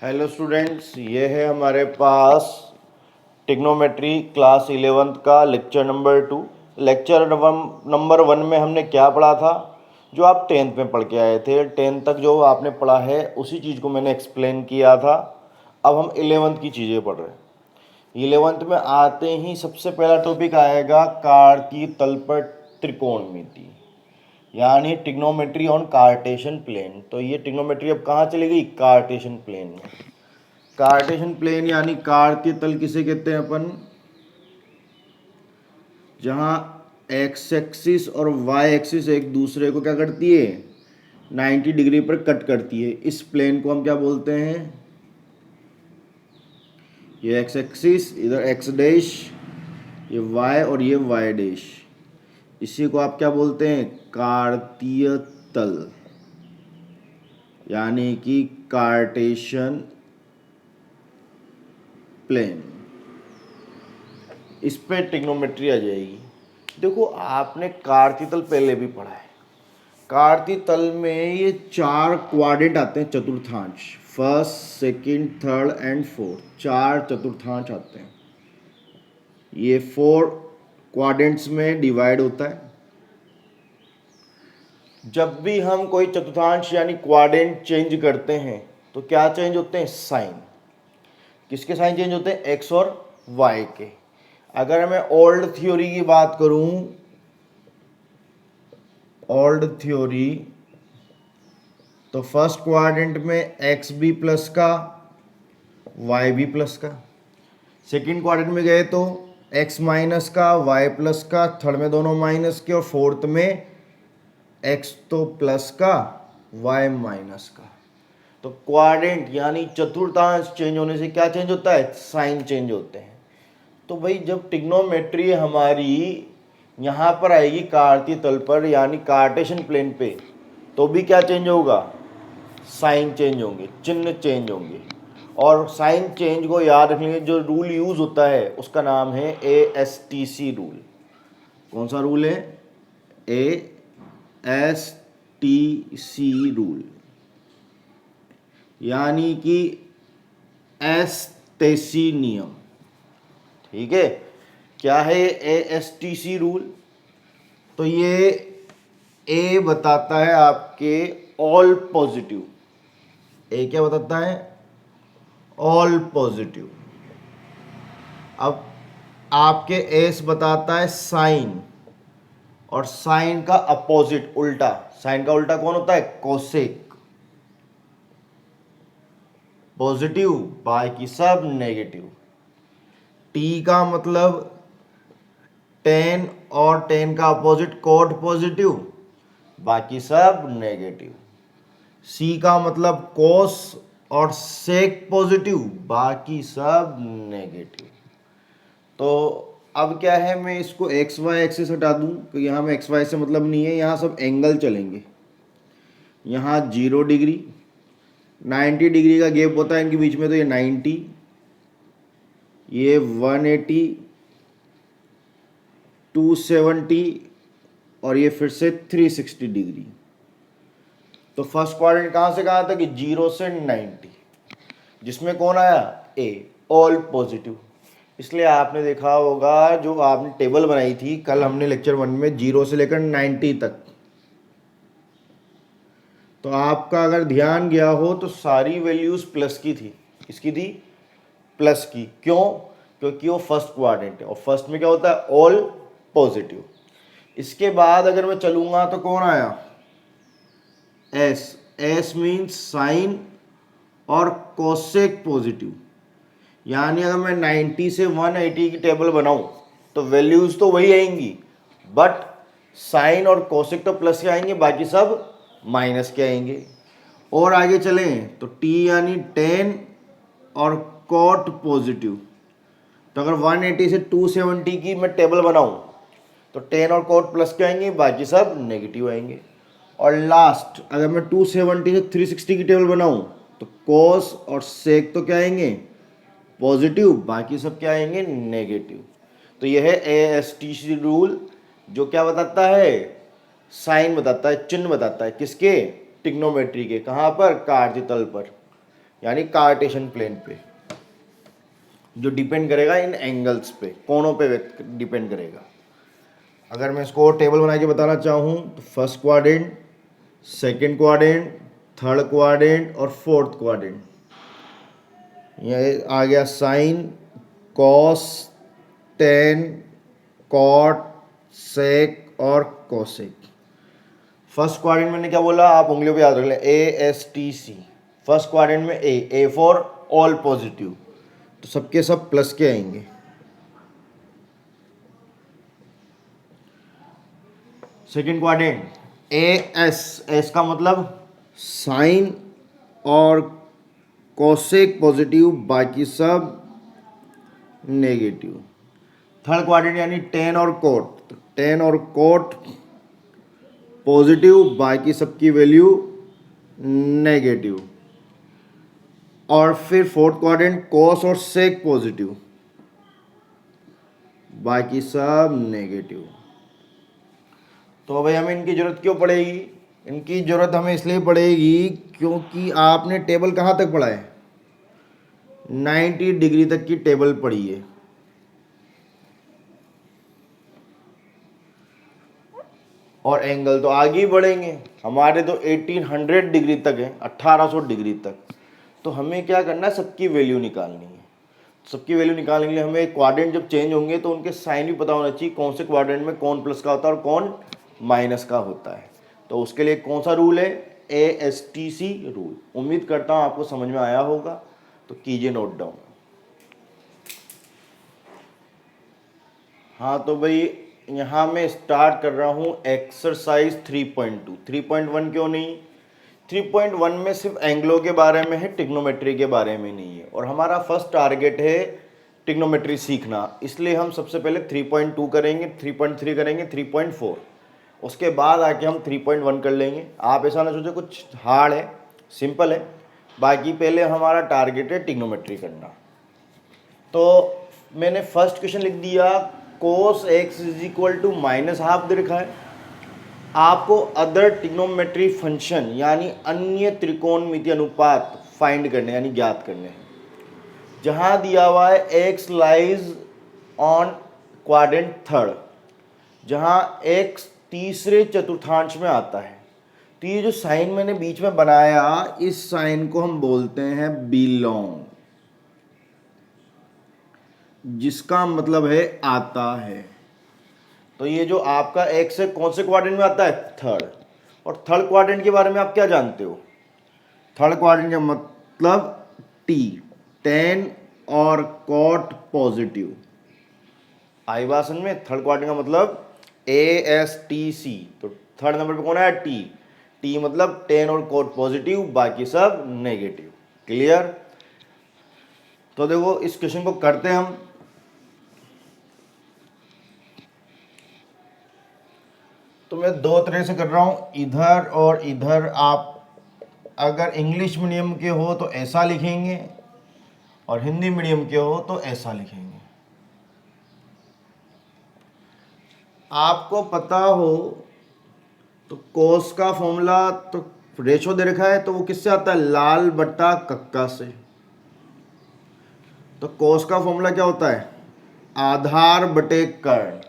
Hello students, ये है हमारे पास ट्रिग्नोमेट्री क्लास 11th का लेक्चर नंबर 2। लेक्चर नंबर 1 में हमने क्या पढ़ा था? जो आप 10th में पढ़ के आए थे, 10th तक जो आपने पढ़ा है उसी चीज़ को मैंने एक्सप्लेन किया था। अब हम 11th की चीज़ें पढ़ रहे हैं। 11th में आते ही सबसे पहला टॉपिक आएगा कार्तीय तल पर त्रिकोणमिति, यानी ट्रिग्नोमेट्री ऑन कार्टेशियन प्लेन। तो ये ट्रिग्नोमेट्री अब कहाँ चली गई? कार्टेशियन प्लेन में। कार्टेशियन प्लेन यानी कार्तीय तल किसे कहते हैं अपन? जहाँ एक्स एक्सिस और वाई एक्सिस एक दूसरे को क्या करती है? 90 डिग्री पर कट करती है। इस प्लेन को हम क्या बोलते हैं? ये एक्स एक्सिस, इधर एक्स डैश, ये वाई और ये वाई डैश, इसी को आप क्या बोलते हैं? कार्तीय तल, यानी कि कार्टेशियन प्लेन। इस पे ट्रिग्नोमेट्री आ जाएगी। देखो, आपने कार्तीय तल पहले भी पढ़ा है। कार्तीय तल में ये 4 क्वाड्रेंट आते हैं, चतुर्थांश। First, second, third and fourth, 4 चतुर्थांश आते हैं। ये 4 क्वाड्रेंट्स में डिवाइड होता है। जब भी हम कोई चतुर्थांश यानी क्वाड्रेंट चेंज करते हैं तो क्या चेंज होते हैं? साइन। किसके साइन चेंज होते हैं? एक्स और वाई के। अगर मैं ओल्ड थ्योरी की बात करूं, ओल्ड थ्योरी, तो फर्स्ट क्वाड्रेंट में एक्स बी प्लस का, वाई बी प्लस का। सेकंड क्वाड्रेंट में गए तो एक्स माइनस का, वाई प्लस का, थर्ड में दोनों माइनस के, और फोर्थ में एक्स तो प्लस का, वाई माइनस का। तो क्वाड्रेंट यानी चतुर्थांश चेंज होने से क्या चेंज होता है? साइन चेंज होते हैं। तो भाई जब ट्रिग्नोमेट्री हमारी यहाँ पर आएगी कार्तीय तल पर यानी कार्टेशियन प्लेन पे, तो भी क्या चेंज होगा? साइन चेंज होंगे, चिन्ह चेंज होंगे। और साइन चेंज को याद रखने जो रूल यूज होता है उसका नाम है ASTC रूल। कौन सा रूल है? ASTC रूल, यानी कि एस्टेसी नियम। ठीक है, क्या है ASTC रूल? तो ये ए बताता है आपके ऑल पॉजिटिव। ए क्या बताता है? All positive. अब आपके एस बताता है साइन, और साइन का अपोजिट, उल्टा। साइन का उल्टा कौन होता है? कोसेक। पॉजिटिव, बाकी सब नेगेटिव। टी का मतलब टेन, और टेन का अपोजिट कोट पॉजिटिव, बाकी सब नेगेटिव। सी का मतलब कोस और सेक पॉजिटिव, बाकी सब नेगेटिव। तो अब क्या है, मैं इसको एक्स वाई एक्सिस हटा दूं तो यहाँ में एक्स वाई से मतलब नहीं है, यहाँ सब एंगल चलेंगे। यहाँ 0 डिग्री, 90 डिग्री का गैप होता है इनके बीच में, तो ये 90, ये 180, 270, और ये फिर से 360 डिग्री। तो फर्स्ट क्वाड्रेंट कहाँ से कहाँ तक? 0 से 90, जिसमें कौन आया? ए, ऑल पॉजिटिव। इसलिए आपने देखा होगा, जो आपने टेबल बनाई थी कल हमने लेक्चर 1 में, 0 से लेकर 90 तक, तो आपका अगर ध्यान गया हो तो सारी वैल्यूज प्लस की थी। किसकी थी? प्लस की। क्यों? क्योंकि वो फर्स्ट क्वाड्रेंट है, और फर्स्ट में क्या होता है? All positive. इसके बाद अगर मैं चलूंगा तो कौन आया? एस। एस मीन्स साइन और कोसेक पॉजिटिव। यानी अगर मैं 90 से 180 की टेबल बनाऊं तो वैल्यूज तो वही आएंगी, बट साइन और कोसेक तो प्लस के आएंगे, बाकी सब माइनस के आएंगे। और आगे चलें तो टी यानी 10 और कोट पॉजिटिव। तो अगर 180 से 270 की मैं टेबल बनाऊं तो 10 और कोट प्लस के आएंगे, बाकी सब नेगेटिव आएंगे। और लास्ट अगर मैं 270 से 360 की टेबल बनाऊं तो कोस और सेक तो क्या आएंगे? पॉजिटिव, बाकी सब क्या आएंगे? नेगेटिव। तो यह है ASTC रूल, जो क्या बताता है? साइन बताता है, चिन्ह बताता है। किसके? ट्रिग्नोमेट्री के। कहाँ पर? कार्तीय तल पर। यानी कार्टेशियन प्लेन पे, जो डिपेंड करेगा इन एंगल्स पे, कोणों पे डिपेंड करेगा। अगर मैं इसको टेबल बना के बताना चाहूँ तो first quadrant, second quadrant, third quadrant और फोर्थ क्वाड्रेंट। यह आ गया साइन, कॉस, टेन, कॉट, सेक और कोसेक। फर्स्ट क्वाड्रेंट मैंने क्या बोला, आप उंगलियों पे याद रख लें, ASTC। फर्स्ट क्वाड्रेंट में ए फॉर ऑल पॉजिटिव, तो सबके सब प्लस के आएंगे। सेकंड क्वाड्रेंट एस का मतलब साइन और कोसेक पॉजिटिव, बाकी सब नेगेटिव। थर्ड क्वाड्रेंट यानी टेन और कोट, तो टेन और कोट पॉजिटिव, बाकी सबकी वैल्यू नेगेटिव। और फिर फोर्थ क्वाड्रेंट कॉस और सेक पॉजिटिव, बाकी सब नेगेटिव। तो भाई हमें इनकी ज़रूरत क्यों पड़ेगी? इनकी ज़रूरत हमें इसलिए पड़ेगी क्योंकि आपने टेबल कहाँ तक पढ़ा है, 90 डिग्री तक की टेबल पढ़ी है। और एंगल तो आगे ही बढ़ेंगे, हमारे तो 1800 डिग्री तक है, 1800 डिग्री तक। तो हमें क्या करना है, सबकी वैल्यू निकालनी है। सबकी वैल्यू निकालने के लिए हमें क्वाड्रेंट जब चेंज होंगे तो उनके साइन भी पता होना चाहिए, कौन से क्वाड्रेंट में कौन प्लस का होता है और कौन माइनस का होता है। तो उसके लिए कौन सा रूल है, ASTC रूल। उम्मीद करता हूँ आपको समझ में आया होगा, तो कीजिए नोट डाउन। हाँ तो भाई यहाँ मैं स्टार्ट कर रहा हूँ एक्सरसाइज 3.2। 3.1 क्यों नहीं, 3.1 में सिर्फ एंगलों के बारे में है, ट्रिग्नोमेट्री के बारे में नहीं है। और हमारा फर्स्ट टारगेट है ट्रिग्नोमेट्री सीखना, इसलिए हम सबसे पहले 3.2 करेंगे, 3.3 करेंगे, 3.4, उसके बाद आके हम 3.1 कर लेंगे। आप ऐसा ना सोचो कुछ हार्ड है, सिंपल है। बाकी पहले हमारा टारगेट है ट्रिग्नोमेट्री करना। तो मैंने फर्स्ट क्वेश्चन लिख दिया, cos x is equal to -12 दे रखा है। आपको अदर ट्रिग्नोमेट्री फंक्शन यानी अन्य त्रिकोणमितीय अनुपात फाइंड करने यानी ज्ञात करने हैं। जहां दिया हुआ है x lies on quadrant third, जहां x तीसरे चतुर्थांश में आता है। तो ये जो साइन मैंने बीच में बनाया, इस साइन को हम बोलते हैं बिलोंग, जिसका मतलब है आता है। तो ये जो आपका x है कौन से क्वाड्रेंट में आता है, थर्ड। और थर्ड क्वाड्रेंट के बारे में आप क्या जानते हो, थर्ड क्वाड्रेंट का मतलब T, टेन और कॉट पॉजिटिव। आई बात समझ में, थर्ड क्वाड्रेंट का मतलब ASTC। तो थर्ड नंबर पे कौन है, T मतलब टेन और कॉट पॉजिटिव, बाकी सब नेगेटिव। क्लियर? तो देखो इस क्वेश्चन को करते हैं हम। तो मैं दो तरह से कर रहा हूँ, इधर और इधर। आप अगर इंग्लिश मीडियम के हो तो ऐसा लिखेंगे, और हिंदी मीडियम के हो तो ऐसा लिखेंगे। आपको पता हो तो कोस का फॉर्मूला तो रेशो दे रखा है, तो वो किससे आता है, लाल बट्टा कक्का से। तो कोस का फॉर्मूला क्या होता है, आधार बटे कर्ण।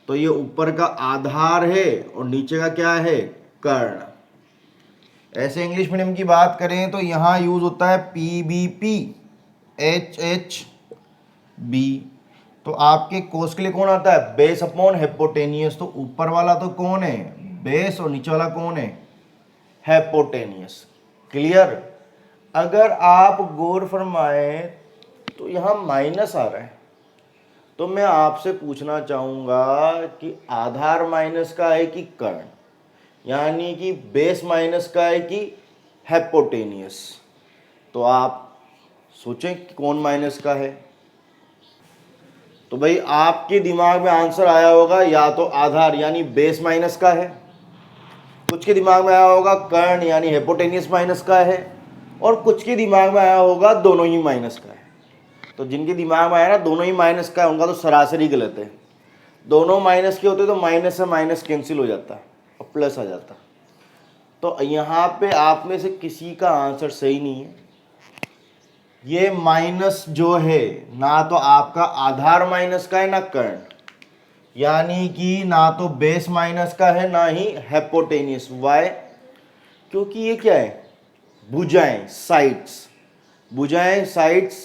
तो ये ऊपर का आधार है और नीचे का क्या है, कर्ण। ऐसे इंग्लिश मीडियम की बात करें तो यहाँ यूज होता है PBP, HHB। तो आपके कोस के लिए कौन आता है, बेस अपॉन हेपोटेनियस। तो ऊपर वाला तो कौन है, बेस, और नीचे वाला कौन है, हेपोटेनियस। क्लियर? अगर आप गौर फरमाए तो यहाँ माइनस आ रहा है, तो मैं आपसे पूछना चाहूँगा कि आधार माइनस का है कि कर्ण, यानी कि बेस माइनस का है कि हेपोटेनियस। तो आप सोचें कि कौन माइनस का है। तो भाई आपके दिमाग में आंसर आया होगा या तो आधार यानी बेस माइनस का है, कुछ के दिमाग में आया होगा कर्ण यानी हेपोटेनियस माइनस का है, और कुछ के दिमाग में आया होगा दोनों ही माइनस का है। तो जिनके दिमाग में आया ना दोनों ही माइनस का है, उनका तो सरासरी गलत है। दोनों माइनस के होते तो माइनस से माइनस कैंसिल हो जाता और प्लस आ जाता। तो यहाँ पे आप में से किसी का आंसर सही नहीं है। ये माइनस जो है ना तो आपका आधार माइनस का है ना कर्ण, यानी कि ना तो बेस माइनस का है ना ही हेपोटेनियस। वाई? क्योंकि ये क्या है, भुजाएं, साइड्स। भुजाएं साइड्स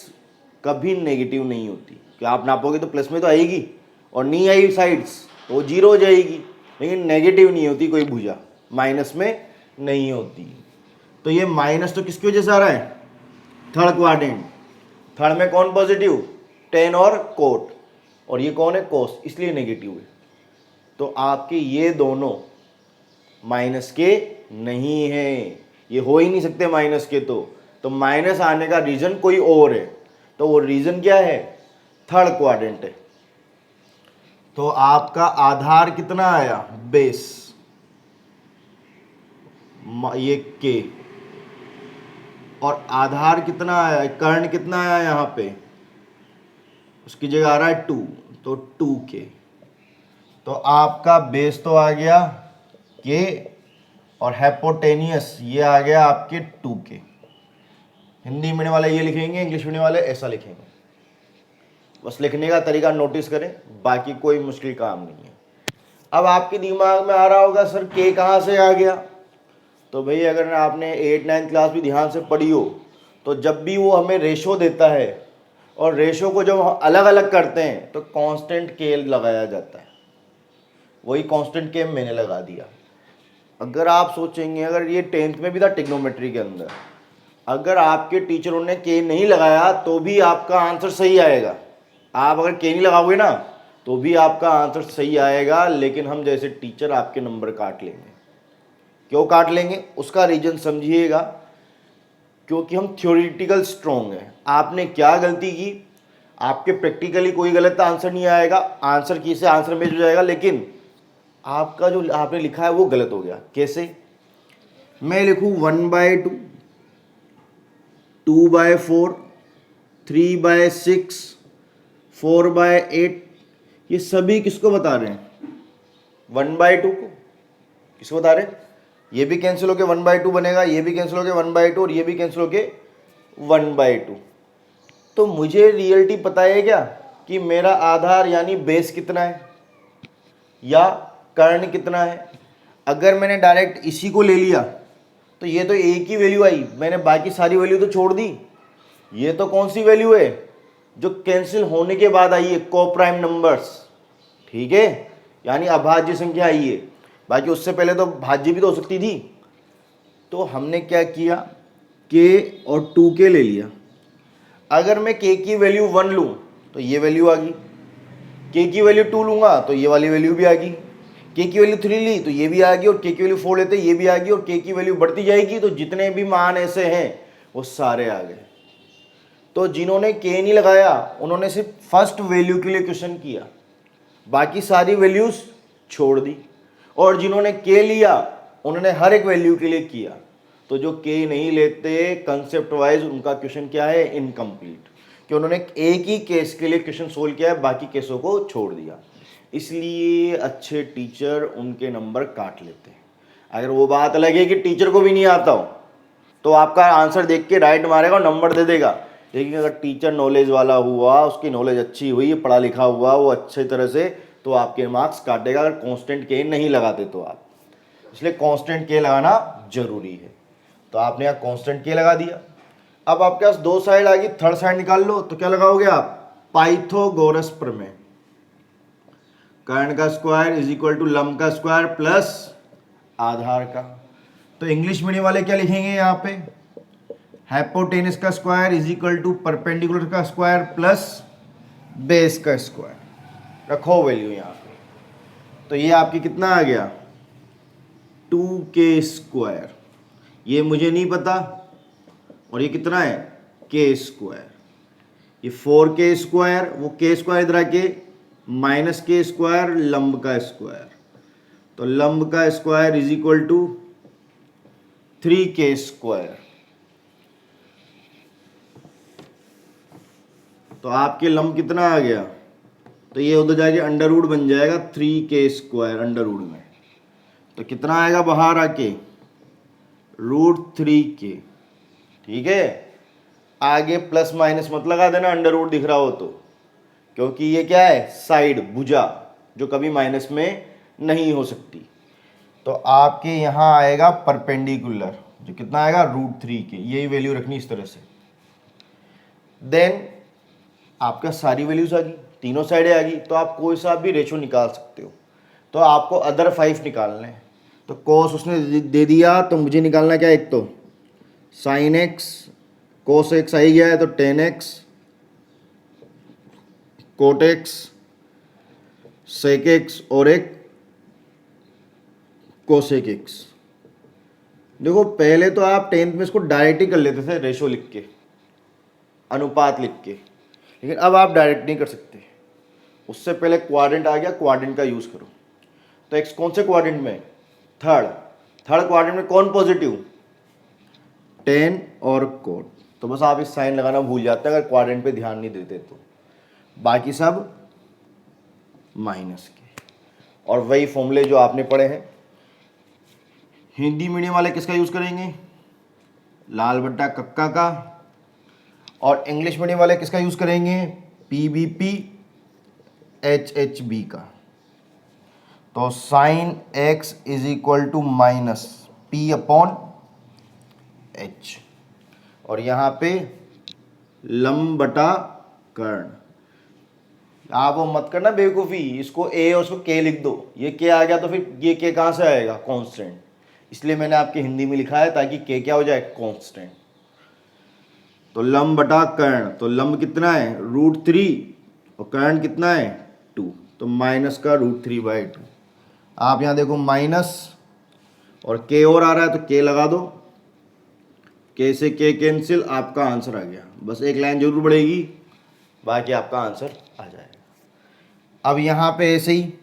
कभी नेगेटिव नहीं होती, कि आप नापोगे तो प्लस में तो आएगी, और नहीं आई साइड्स तो जीरो हो जाएगी, लेकिन नेगेटिव नहीं होती कोई भुजा, माइनस में नहीं होती। तो ये माइनस तो किसकी वजह से आ रहा है, थर्ड क्वाड्रेंट। थर्ड में कौन पॉजिटिव, टेन और कोट, और ये कौन है, कोस, इसलिए नेगेटिव है। तो आपके ये दोनों माइनस के नहीं है, ये हो ही नहीं सकते माइनस के। तो माइनस आने का रीजन कोई और है, तो वो रीजन क्या है, थर्ड क्वाड्रेंट है। तो आपका आधार कितना आया, बेस, ये के, और आधार कितना आया, कर्ण कितना आया यहां पे, उसकी जगह आ रहा है 2, तो 2 के। तो आपका बेस तो आ गया के, और हेपोटेनियस ये आ गया आपके 2 के। हिंदी मीडियम वाले ये लिखेंगे, इंग्लिश मीडियम वाले ऐसा लिखेंगे। बस लिखने का तरीका नोटिस करें, बाकी कोई मुश्किल काम नहीं है। अब आपके दिमाग में आ रहा होगा सर के कहाँ से आ गया। तो भाई अगर आपने 8-9 क्लास भी ध्यान से पढ़ी हो, तो जब भी वो हमें रेशो देता है और रेशो को जब हम अलग अलग करते हैं तो कांस्टेंट के लगाया जाता है। वही कांस्टेंट के मैंने लगा दिया। अगर आप सोचेंगे, अगर ये 10th में भी था ट्रिग्नोमेट्री के अंदर, अगर आपके टीचरों ने के नहीं लगाया तो भी आपका आंसर सही आएगा। आप अगर के नहीं लगाओगे ना तो भी आपका आंसर सही आएगा, लेकिन हम जैसे टीचर आपके नंबर काट लेंगे। क्यों काट लेंगे, उसका रीजन समझिएगा। क्योंकि हम थ्योरेटिकल स्ट्रॉन्ग हैं। आपने क्या गलती की, आपके प्रैक्टिकली कोई गलत आंसर नहीं आएगा, आंसर की से आंसर मैच हो जाएगा, लेकिन आपका जो आपने लिखा है वो गलत हो गया। कैसे, मैं लिखूं 1/2, 2/4, 3/6, 4/8, ये सभी किसको बता रहे हैं, 1/2 को। किसको बता रहे हैं, ये भी कैंसिल होके 1/2 बनेगा, ये भी कैंसिल होके 1/2, और ये भी कैंसिल होके 1/2। तो मुझे रियलिटी पता है क्या कि मेरा आधार यानी बेस कितना है या कर्ण कितना है। अगर मैंने डायरेक्ट इसी को ले लिया तो ये तो एक ही वैल्यू आई, मैंने बाकी सारी वैल्यू तो छोड़ दी। ये तो कौन सी वैल्यू है, जो कैंसिल होने के बाद आई है, कोप्राइम नंबर्स, ठीक है, यानी अभाज्य संख्या आई है। बाकी उससे पहले तो भाज्य भी तो हो सकती थी। तो हमने क्या किया, के और 2 के ले लिया। अगर मैं के की वैल्यू 1 लूं तो ये वैल्यू आ गई, के की वैल्यू 2 लूंगा तो ये वाली वैल्यू भी आ गई, के की वैल्यू 3 ली तो ये भी आ गई, और के की वैल्यू 4 लेते ये भी आ गई, और के की वैल्यू बढ़ती जाएगी तो जितने भी मान ऐसे हैं वो सारे आ गए। तो जिन्होंने के नहीं लगाया उन्होंने सिर्फ फर्स्ट वैल्यू के लिए क्वेश्चन किया, बाकी सारी वैल्यूज छोड़ दी, और जिन्होंने के लिया उन्होंने हर एक वैल्यू के लिए किया। तो जो के नहीं लेते कंसेप्ट वाइज उनका क्वेश्चन क्या है, इनकम्प्लीट, कि उन्होंने एक ही केस के लिए क्वेश्चन सोल्व किया है, बाकी केसों को छोड़ दिया। इसलिए अच्छे टीचर उनके नंबर काट लेते हैं। अगर वो बात अलग है कि टीचर को भी नहीं आता हो तो आपका आंसर देख के राइट मारेगा और नंबर दे देगा, लेकिन अगर टीचर नॉलेज वाला हुआ, उसकी नॉलेज अच्छी हुई, पढ़ा लिखा हुआ, वो अच्छी तरह से, तो आपके मार्क्स काटेगा। अगर कांस्टेंट के नहीं लगाते तो आप, इसलिए कांस्टेंट के लगाना जरूरी है। तो आपने यहाँ कांस्टेंट के लगा दिया। अब आपके पास दो साइड आ गई, थर्ड साइड निकाल लो। तो क्या लगाओगे आप, पाइथागोरस प्रमेय, कर्ण का स्क्वायर इज इक्वल टू लंब का स्क्वायर प्लस आधार का। तो इंग्लिश मीडियम वाले क्या लिखेंगे यहाँ पे, हाइपोटेनस का square is equal to perpendicular का स्क्वायर प्लस बेस का स्क्वायर। रखो वैल्यू यहाँ पे। तो ये आपकी कितना आ गया, 2k स्क्वायर, ये मुझे नहीं पता, और ये कितना है, k स्क्वायर। ये 4k स्क्वायर, वो k स्क्वायर इधर आके माइनस के स्क्वायर, लंब का स्क्वायर। तो लंब का square is equal to 3k square. तो आपके लंब कितना आ गया, तो ये उधर जाके अंडर रूट बन जाएगा 3k स्क्वायर अंडर रूट में। तो कितना आएगा बाहर आके, √3k, ठीक है। आगे प्लस माइनस मत लगा देना अंडर रूट दिख रहा हो तो, क्योंकि ये क्या है, साइड, भुजा, जो कभी माइनस में नहीं हो सकती। तो आपके यहाँ आएगा परपेंडिकुलर, जो कितना आएगा, √3 के, यही वैल्यू रखनी इस तरह से। देन आपका सारी वैल्यूज आ गई, तीनों साइडें आ गई, तो आप कोई सा भी रेशो निकाल सकते हो। तो आपको अदर 5 निकालने हैं। तो कोस उसने दे दिया, तो मुझे निकालना क्या है, एक तो साइन एक्स, कोस एक्स आ ही गया है तो tan x, cot x, sec x और एक कोसेक एक्स। देखो पहले तो आप 10th में इसको डायरेक्ट ही कर लेते थे, रेशो लिख के, अनुपात लिख के, लेकिन अब आप डायरेक्ट नहीं कर सकते। उससे पहले क्वाड्रेंट आ गया, क्वाड्रेंट का यूज करो। तो एक्स कौन से क्वाड्रेंट में, थर्ड क्वाड्रेंट में कौन पॉजिटिव, 10 और कोट। तो बस आप इस साइन लगाना भूल जाते हैं अगर क्वाड्रेंट पे ध्यान नहीं देते तो, बाकी सब माइनस के। और वही फॉर्मूले जो आपने पढ़े हैं। हिंदी मीडियम वाले किसका यूज करेंगे, लाल बट्टा कक्का का, और इंग्लिश मीडियम वाले किसका यूज करेंगे, PBP HHB का। तो sine x is equal to minus P upon H, और यहाँ पे लंब बटा कर्ण। आप वो मत करना बेवकूफ़ी, इसको A और उसको K लिख दो, ये K आ गया तो फिर ये K कहाँ से आएगा, कांस्टेंट। इसलिए मैंने आपके हिंदी में लिखा है ताकि K क्या हो जाए, कांस्टेंट। तो लंब बटा कर्ण, तो लंब कितना है, √3, और कर्ण कितना है, 2, तो माइनस का √3/2। आप यहाँ देखो माइनस और K और आ रहा है तो K लगा दो, K से K कैंसिल, आपका आंसर आ गया। बस एक लाइन जरूर बढ़ेगी, बाकी आपका आंसर आ जाएगा। अब यहाँ पे ऐसे ही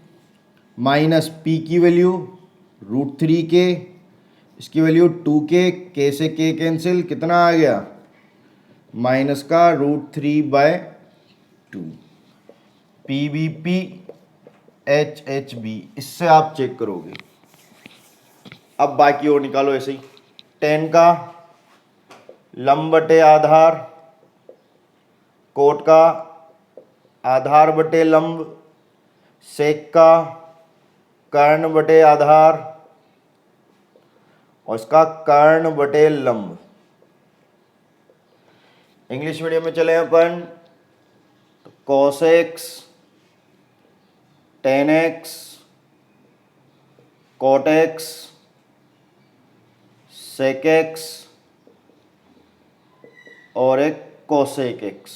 माइनस P की वैल्यू √3 के, इसकी वैल्यू 2K, K से K कैंसिल, कितना आ गया, माइनस का √3/2। PBP HHB, इससे आप चेक करोगे। अब बाकी और निकालो ऐसे ही, 10 का लंब बटे आधार, कोट का आधार बटे लंब, सेक का कर्ण बटे आधार, और इसका कर्ण बटे लंब। इंग्लिश मीडियम में चले अपन, तो cos x, tan x, cot x, sec x और एक cosec x।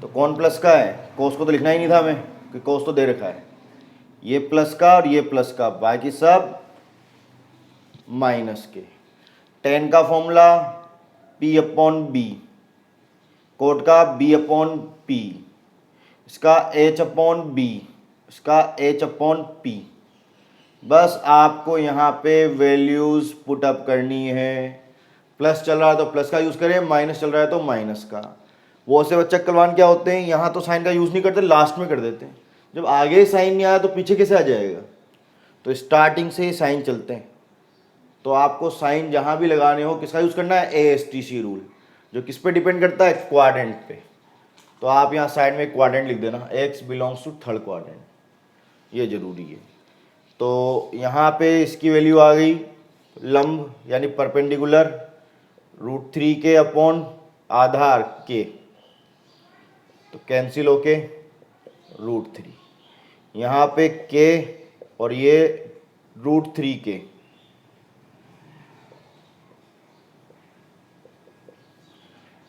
तो कौन प्लस का है, कोस को तो लिखना ही नहीं था हमें, कि कोस तो दे रखा है, ये प्लस का और ये प्लस का, बाकी सब माइनस के। टेन का formula P upon B, cot का B अपॉन P, इसका H अपॉन B, इसका H अपॉन P। बस आपको यहाँ पे वैल्यूज पुट अप करनी है। प्लस चल रहा है तो प्लस का यूज़ करें, माइनस चल रहा है तो माइनस का। वो से बच्चा कलवान क्या होते हैं, यहाँ तो साइन का यूज़ नहीं करते, लास्ट में कर देते हैं। जब आगे साइन नहीं आया तो पीछे कैसे आ जाएगा, तो स्टार्टिंग से ही साइन चलते हैं। तो आपको साइन जहाँ भी लगाने हो किसका यूज़ करना है, ASTC रूल, जो किस पे डिपेंड करता है, क्वाड्रेंट पे। तो आप यहाँ साइड में क्वाड्रेंट लिख देना, x belongs to third quadrant, ये जरूरी है। तो यहाँ पे इसकी वैल्यू आ गई, लंब यानी परपेंडिकुलर √3 के अपॉन आधार के, तो कैंसिल होके √3, यहाँ पे k और ये √3 के,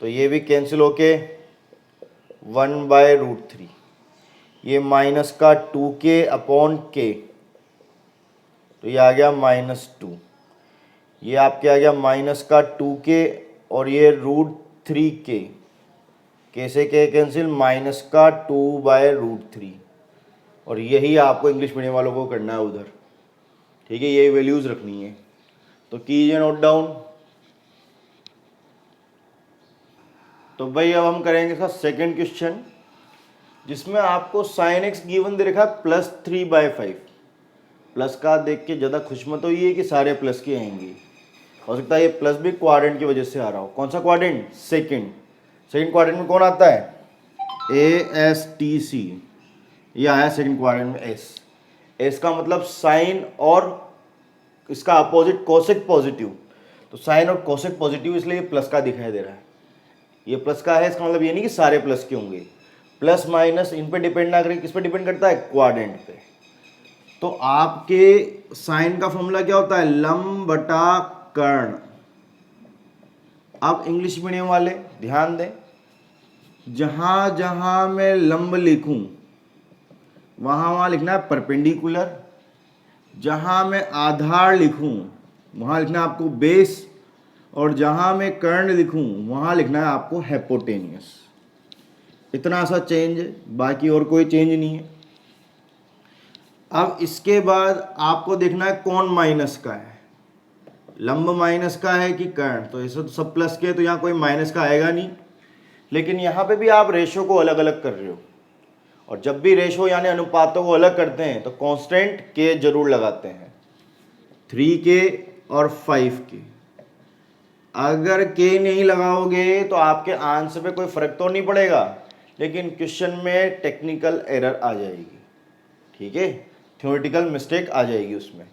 तो ये भी कैंसिल होके 1/√3, ये माइनस का 2k अपॉन k, तो ये आ गया -2, ये आपके आ गया माइनस का 2k और ये √3k, कैसे के कैंसिल, माइनस का 2/√3। और यही आपको इंग्लिश मीडियम वालों को करना है उधर, ठीक है, यही वैल्यूज़ रखनी है। तो कीजिए नोट डाउन। तो भाई अब हम करेंगे इसका सेकंड क्वेश्चन, जिसमें आपको साइन एक्स गिवन दे रखा है +3/5। प्लस का देख के ज़्यादा खुश मत होइए कि सारे प्लस के आएंगे, हो सकता है ये प्लस भी क्वाड्रेंट की वजह से आ रहा हो। कौन सा क्वाड्रेंट? सेकंड। सेकंड क्वाड्रेंट में कौन आता है? ASTC, ये आया सेकंड क्वाड्रेंट में एस। एस का मतलब साइन और इसका अपोजिट कोसेक पॉजिटिव, तो साइन और कोसेक पॉजिटिव, इसलिए ये प्लस का दिखाई दे रहा है। ये प्लस का है, इसका मतलब ये नहीं कि सारे प्लस के होंगे। प्लस माइनस इन पे डिपेंड ना करें, किस पे डिपेंड करता है? क्वाड्रेंट पे। तो आपके साइन का फॉर्मूला क्या होता है? लंब बटा कर्ण। अब इंग्लिश मीडियम वाले ध्यान दें, जहां जहां मैं लंब लिखूं वहां वहां लिखना है परपेंडिकुलर, जहां मैं आधार लिखूं वहां लिखना है आपको बेस, और जहां मैं कर्ण लिखूं वहां लिखना है आपको हाइपोटेनियस। इतना सा चेंज है, बाकी और कोई चेंज नहीं है। अब इसके बाद आपको देखना है कौन माइनस का है, लंब माइनस का है कि कर्ण। तो ऐसे तो सब प्लस के, तो यहाँ कोई माइनस का आएगा नहीं, लेकिन यहाँ पे भी आप रेशो को अलग अलग कर रहे हो, और जब भी रेशो यानी अनुपातों को अलग करते हैं तो कांस्टेंट के जरूर लगाते हैं, 3K और 5K। अगर के नहीं लगाओगे तो आपके आंसर पे कोई फर्क तो नहीं पड़ेगा, लेकिन क्वेश्चन में टेक्निकल एरर आ जाएगी, ठीक है, थ्योरेटिकल मिस्टेक आ जाएगी उसमें।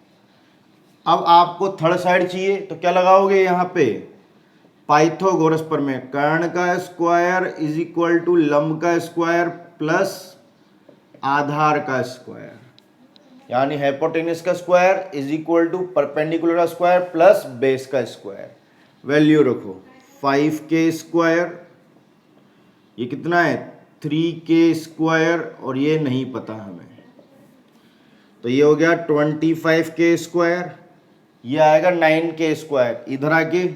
अब आपको थर्ड साइड चाहिए तो क्या लगाओगे यहाँ पे? पाइथागोरस प्रमेय, कर्ण का स्क्वायर इज इक्वल टू लंब का स्क्वायर प्लस आधार का स्क्वायर, यानी हाइपोटेनस का square is equal to perpendicular का स्क्वायर प्लस बेस का स्क्वायर। वैल्यू रखो 5K स्क्वायर, ये कितना है? 3K स्क्वायर, और ये नहीं पता हमें, तो ये हो गया 25K स्क्वायर। ये आएगा 9K स्क्वायर, इधर आके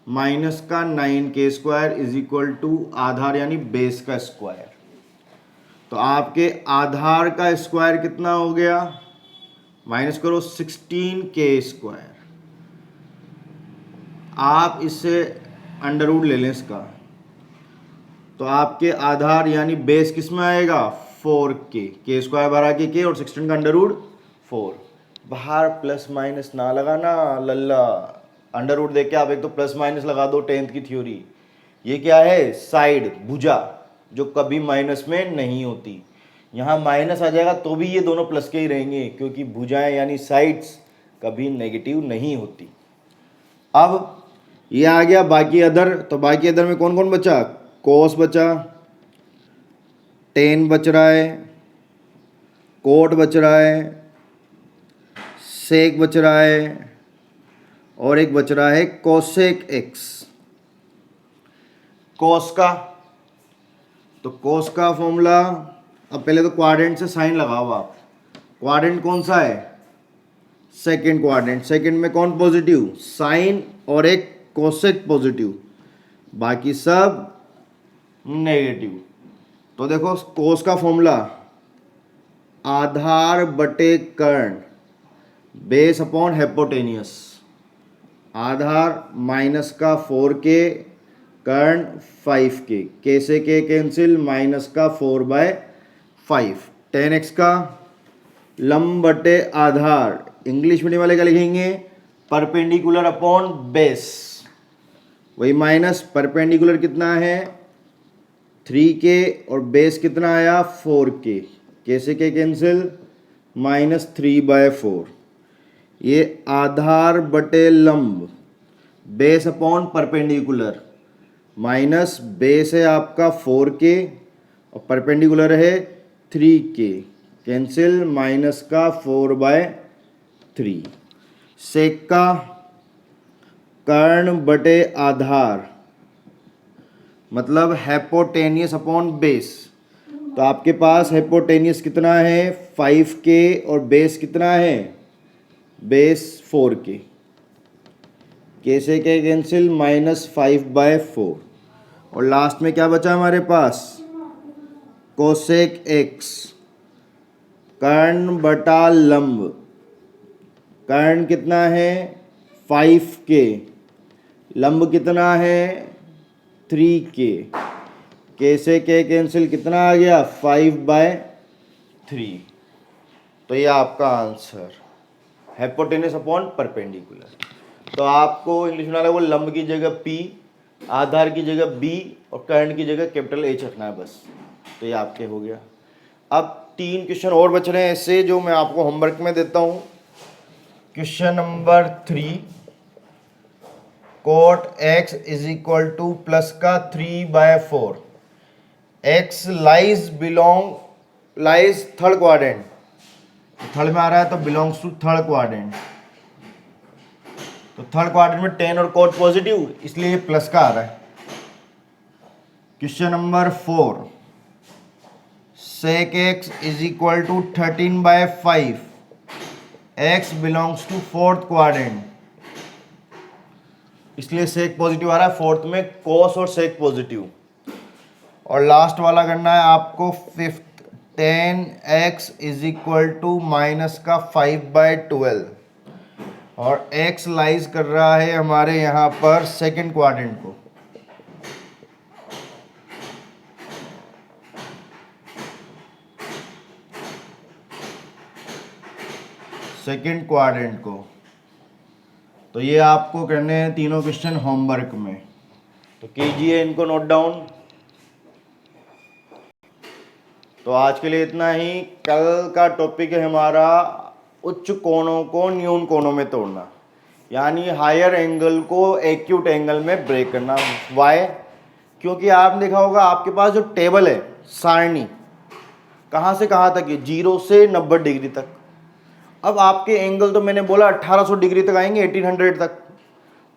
माइनस का 9K square is equal to आधार यानी बेस का स्क्वायर। तो आपके आधार का स्क्वायर कितना हो गया? माइनस करो 16K स्क्वायर। आप इससे अंडर रूट ले लें इसका, तो आपके आधार यानी बेस किस में आएगा? 4K, के स्क्वायर बाहर आके के, और 16 का अंडर रूट 4। बाहर प्लस माइनस ना लगाना लल्ला, अंडर रूट देख के आप एक तो प्लस माइनस लगा दो, 10th की थ्योरी। ये क्या है? साइड, भुजा, जो कभी माइनस में नहीं होती। यहाँ माइनस आ जाएगा तो भी ये दोनों प्लस के ही रहेंगे, क्योंकि भुजाएं यानी साइड्स कभी नेगेटिव नहीं होती। अब ये आ गया बाकी अदर, तो बाकी अदर में कौन कौन बचा? कोस बचा, टेन बच रहा है, कोट बच रहा है, सेक बच रहा है, और एक बच रहा है कोसेक एक्स। कोस का, तो कोस का फॉर्मूला, अब पहले तो क्वाड्रेंट से साइन लगाओ आप। क्वाड्रेंट कौन सा है? Second quadrant. सेकंड में कौन पॉजिटिव? साइन और एक कोसेक पॉजिटिव, बाकी सब नेगेटिव। तो देखो कोस का फॉर्मूला आधार बटे कर्ण बेस अपॉन हाइपोटेनियस। आधार माइनस का 4K, कर्ण 5K, के से के कैंसिल, माइनस का 4/5। 10x का लंब बटे आधार, इंग्लिश मीडियम वाले क्या लिखेंगे? परपेंडिकुलर अपॉन बेस, वही माइनस परपेंडिकुलर कितना है? 3K, और बेस कितना आया? 4K, के से के कैंसिल, माइनस 3/4। ये आधार बटे लंब, base upon perpendicular, minus base है आपका 4K और परपेंडिकुलर है 3K, कैंसिल, माइनस का 4/3। सेक का कर्ण बटे आधार मतलब हाइपोटेनियस अपॉन बेस, तो आपके पास हाइपोटेनियस कितना है? 5K, और बेस कितना है? बेस 4K, के से के कैंसिल, माइनस 5/4। और लास्ट में क्या बचा हमारे पास? कोसेक एक्स, कर्ण बटा लंब। कर्ण कितना है? 5K, लंब कितना है? 3K, के से के कैंसिल, कितना आ गया? 5/3। तो ये आपका आंसर हाइपोटेनस अपॉन परपेंडिकुलर। तो आपको इंग्लिश में डाला वो लंब की जगह P, आधार की जगह B और करंट की जगह कैपिटल H रखना है बस। तो ये आपके हो गया। अब 3 क्वेश्चन और बच रहे हैं ऐसे जो मैं आपको होमवर्क में देता हूँ। Question number 3, cot x is equal to plus का 3/4, x lies third quadrant, third में आ रहा है तो बिलोंग्स टू थर्ड क्वाड्रेंट। तो थर्ड क्वाड्रेंट में टेन और कोट पॉजिटिव, इसलिए ये प्लस का आ रहा है। Question number 4, sec x is equal to 13/5, x belongs to fourth quadrant, इसलिए सेक पॉजिटिव आ रहा है। फोर्थ में कोस और सेक पॉजिटिव। और लास्ट वाला करना है आपको fifth, tan x is equal to minus का 5/12 और x लाइज कर रहा है हमारे यहाँ पर सेकंड क्वाड्रेंट को। सेकंड क्वाड्रेंट को। तो ये आपको करने हैं तीनों क्वेश्चन होमवर्क में, तो कीजिए इनको नोट डाउन। तो आज के लिए इतना ही। कल का टॉपिक है हमारा उच्च कोणों को न्यून कोणों में तोड़ना, यानी हायर एंगल को एक्यूट एंगल में ब्रेक करना। वाई? क्योंकि आपने देखा होगा आपके पास जो टेबल है सारणी, कहाँ से कहाँ तक है, 0 से 90 डिग्री तक। अब आपके एंगल तो मैंने बोला 1800 डिग्री तक आएंगे, 1800 तक।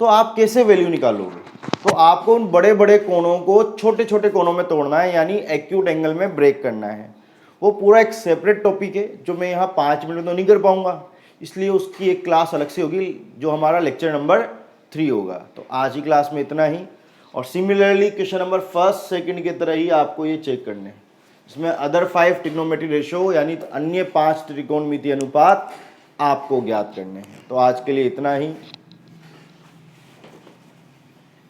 तो आप कैसे वैल्यू निकालोगे? तो आपको उन बड़े बड़े कोणों को छोटे छोटे कोणों में तोड़ना है, यानी एक्यूट एंगल में ब्रेक करना है। वो पूरा एक सेपरेट टॉपिक है जो मैं यहाँ 5 मिनट में तो नहीं कर पाऊंगा, इसलिए उसकी एक क्लास अलग से होगी जो हमारा लेक्चर नंबर 3 होगा। तो आज की क्लास में इतना ही। और similarly question number first second की तरह ही आपको ये चेक करने हैं। इसमें अदर 5 ट्रिग्नोमेट्री रेशो यानी अन्य 5 त्रिकोणमितीय अनुपात आपको ज्ञात करने हैं। तो आज के लिए इतना ही।